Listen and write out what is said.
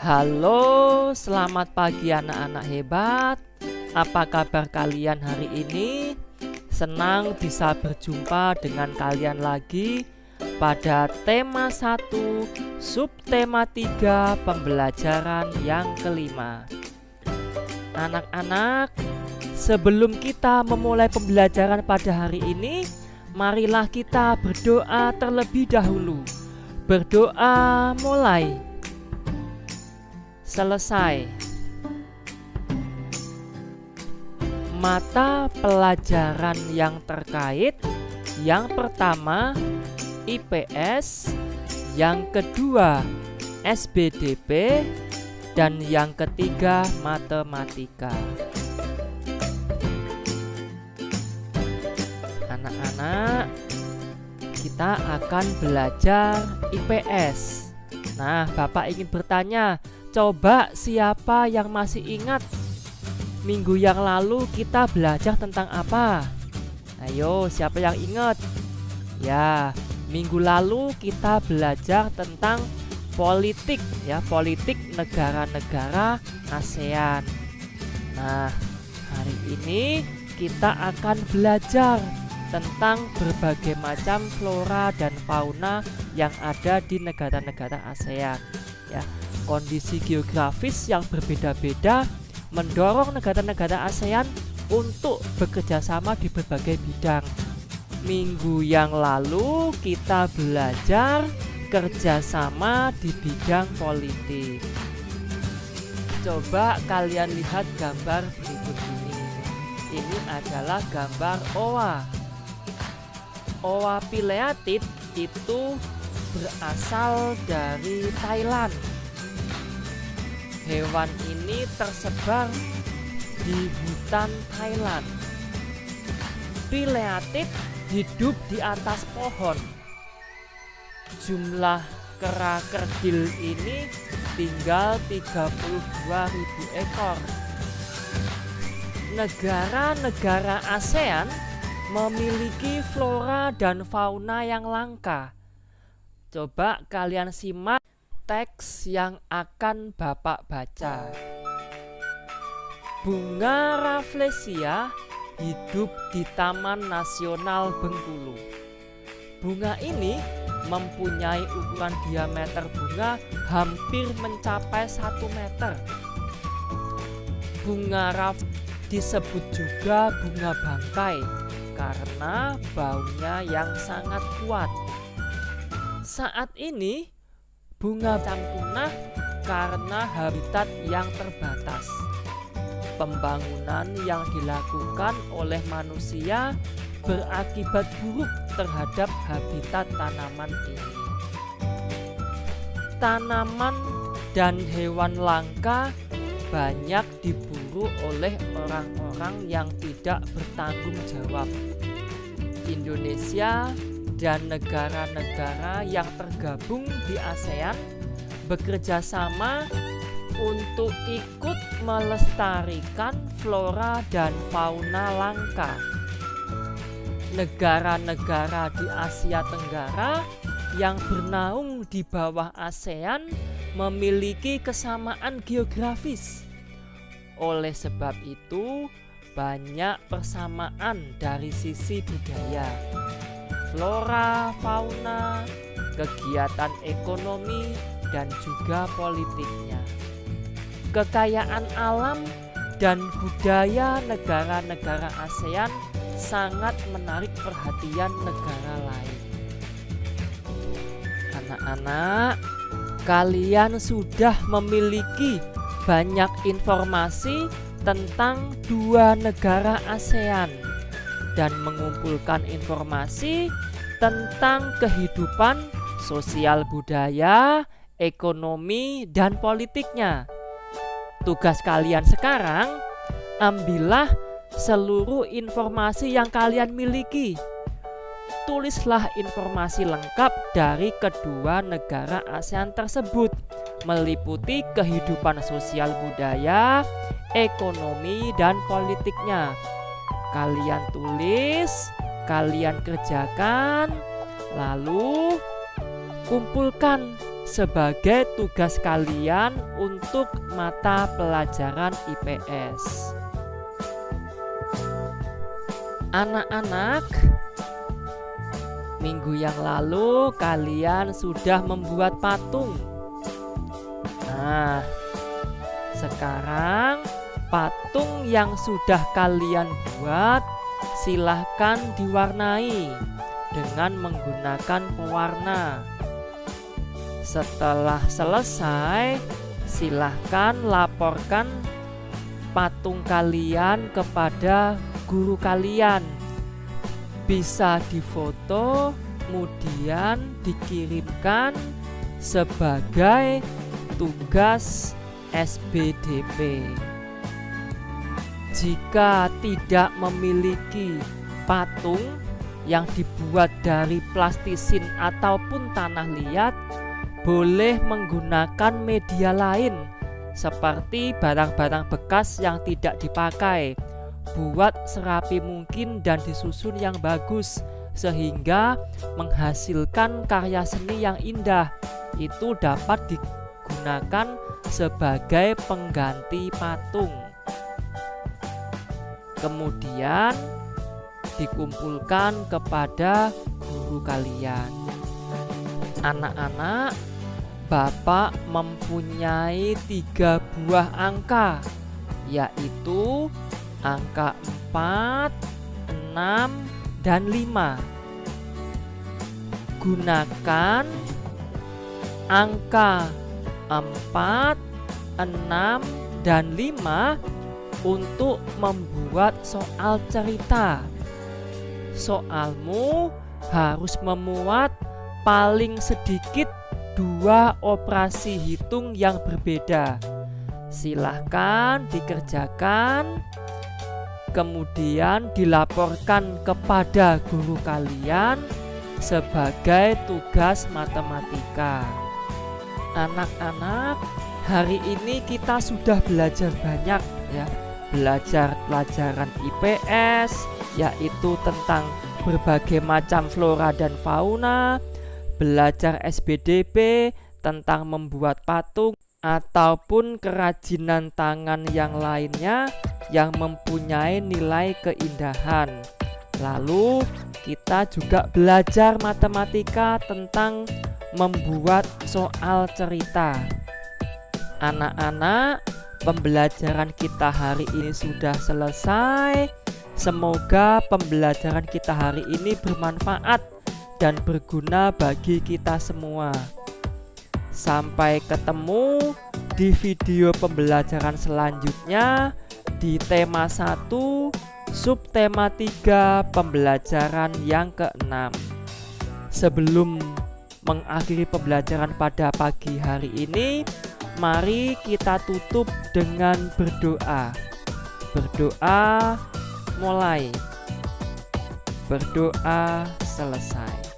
Halo, selamat pagi anak-anak hebat. Apa kabar kalian hari ini? Senang bisa berjumpa dengan kalian lagi pada tema 1, subtema 3, pembelajaran yang kelima. Anak-anak, sebelum kita memulai pembelajaran pada hari ini, marilah kita berdoa terlebih dahulu. Berdoa mulai. Selesai. Mata pelajaran yang terkait, yang pertama IPS, yang kedua SBDP, dan yang ketiga matematika. Anak-anak, kita akan belajar IPS. Nah, Bapak ingin bertanya, coba siapa yang masih ingat minggu yang lalu kita belajar tentang apa? Ayo, siapa yang ingat? Ya, minggu lalu kita belajar tentang politik, ya, politik negara-negara ASEAN. Nah, hari ini kita akan belajar tentang berbagai macam flora dan fauna yang ada di negara-negara ASEAN, ya. Kondisi geografis yang berbeda-beda mendorong negara-negara ASEAN untuk bekerja sama di berbagai bidang. Minggu yang lalu kita belajar kerjasama di bidang politik. Coba kalian lihat gambar berikut ini. Ini adalah gambar owa. Owa pileated itu berasal dari Thailand. Hewan ini tersebar di hutan Thailand. Pileated hidup di atas pohon. Jumlah kera kerdil ini tinggal 32.000 ekor. Negara-negara ASEAN memiliki flora dan fauna yang langka. Coba kalian simak teks yang akan Bapak baca. Bunga Rafflesia hidup di Taman Nasional Bengkulu. Bunga ini mempunyai ukuran diameter bunga hampir mencapai 1 meter. Bunga Raff disebut juga bunga bangkai karena baunya yang sangat kuat. Saat ini bunga punah karena habitat yang terbatas. Pembangunan yang dilakukan oleh manusia berakibat buruk terhadap habitat tanaman ini. Tanaman dan hewan langka banyak diburu oleh orang-orang yang tidak bertanggung jawab. Indonesia dan negara-negara yang tergabung di ASEAN bekerja sama untuk ikut melestarikan flora dan fauna langka. Negara-negara di Asia Tenggara yang bernaung di bawah ASEAN memiliki kesamaan geografis. Oleh sebab itu, banyak persamaan dari sisi budaya, flora, fauna, kegiatan ekonomi, dan juga politiknya. Kekayaan alam dan budaya negara-negara ASEAN sangat menarik perhatian negara lain. Anak-anak, kalian sudah memiliki banyak informasi tentang 2 negara ASEAN dan mengumpulkan informasi tentang kehidupan sosial budaya, ekonomi, dan politiknya. Tugas kalian sekarang, ambillah seluruh informasi yang kalian miliki. Tulislah informasi lengkap dari kedua negara ASEAN tersebut, meliputi kehidupan sosial budaya, ekonomi, dan politiknya. Kalian tulis, kalian kerjakan, lalu kumpulkan sebagai tugas kalian untuk mata pelajaran IPS. Anak-anak, minggu yang lalu kalian sudah membuat patung. Nah, sekarang patung yang sudah kalian buat silahkan diwarnai dengan menggunakan pewarna. Setelah selesai, silahkan laporkan patung kalian kepada guru kalian. Bisa difoto, kemudian dikirimkan sebagai tugas SBDP. Jika tidak memiliki patung yang dibuat dari plastisin ataupun tanah liat, boleh menggunakan media lain seperti barang-barang bekas yang tidak dipakai. Buat serapi mungkin dan disusun yang bagus sehingga menghasilkan karya seni yang indah. Itu dapat digunakan sebagai pengganti patung. Kemudian dikumpulkan kepada guru kalian. Anak-anak, Bapak mempunyai 3 buah angka, yaitu angka 4, 6, dan 5. Gunakan angka 4, 6, dan 5 untuk membuat soal cerita. Soalmu harus memuat paling sedikit 2 operasi hitung yang berbeda. Silahkan dikerjakan, kemudian dilaporkan kepada guru kalian sebagai tugas matematika. Anak-anak, hari ini kita sudah belajar banyak ya. Belajar pelajaran IPS, yaitu tentang berbagai macam flora dan fauna. Belajar SBDP tentang membuat patung ataupun kerajinan tangan yang lainnya yang mempunyai nilai keindahan. Lalu kita juga belajar matematika tentang membuat soal cerita. Anak-anak, pembelajaran kita hari ini sudah selesai. Semoga pembelajaran kita hari ini bermanfaat dan berguna bagi kita semua. Sampai ketemu di video pembelajaran selanjutnya di tema 1, subtema 3, pembelajaran yang ke-6. Sebelum mengakhiri pembelajaran pada pagi hari ini, mari kita tutup dengan berdoa. Berdoa mulai. Berdoa selesai.